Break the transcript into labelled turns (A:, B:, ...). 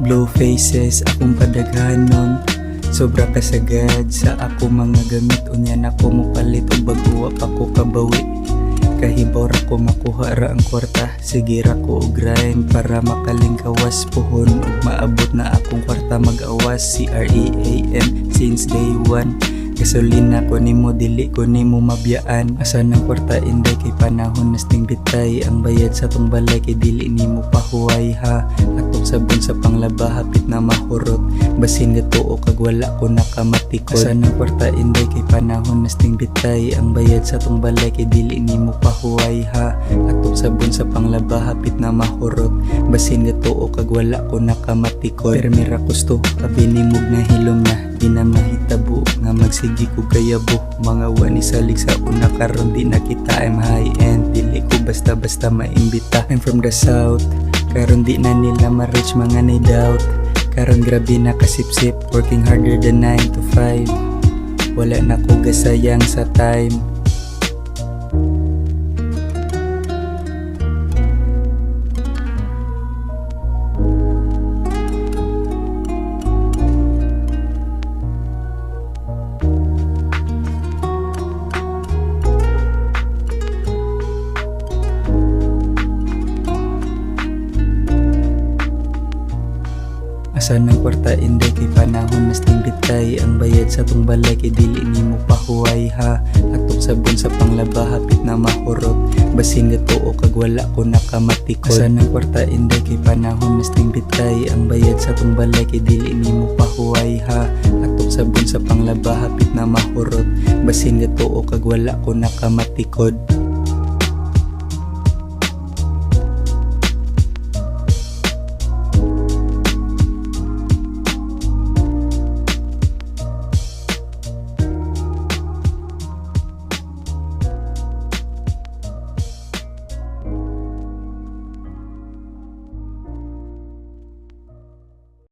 A: Blue faces akong padaghanon, sobra kasagad sa ako mga gamit. Unyan ako mupalit og bago pa ko kabawi. Kahibaw ra ko makuha ra ang kwarta, sige ra ko og grind para makalingkawas puhon ug maabot na akong kwarta mag-awas. CREAM since day one, gasolina ko nimo dili ko nimo mabiyaan. Asa ng kwarta inday kay panahon nasting bitay, ang bayad sa tong balay kay dili nimo pahuway ha. Atong sabon sa panglaba hapit na mahurot, basin gatuo kag wala ko nakamatikod. Asa ng kwarta inday kay panahon nasting bitay, ang bayad sa tong balay kay dili nimo pahuway ha. Atong sabon sa panglaba hapit na mahurot, basin gatuo kag wala ko nakamatikod. Pero mira gusto kabinimog na hilom na, di na mahitabo nga magsigi ko kayabo. Mga wani salig sa una karon di na kita I'm high end, dili ko basta-basta maimbita. I'm from the south, karon di na nila ma-reach mga nay doubt. Karon grabe na kasipsip, working harder than 9 to 5. Wala na ko gasayang sa time. Asa ng kwarta inday kay panahon nasting bitay, ang bayad sa tong balay kay dili nimo pahuway ha. Atong sabon sa panglaba hapit na mahurot, basin gatuo kag wala ko nakamatikod. Asa ng kwarta inday kay panahon nasting bitay, ang bayad sa tong balay kay dili nimo pahuway ha. Atong sabon sa panglaba hapit na mahurot, basin gatuo kag wala ko nakamatikod.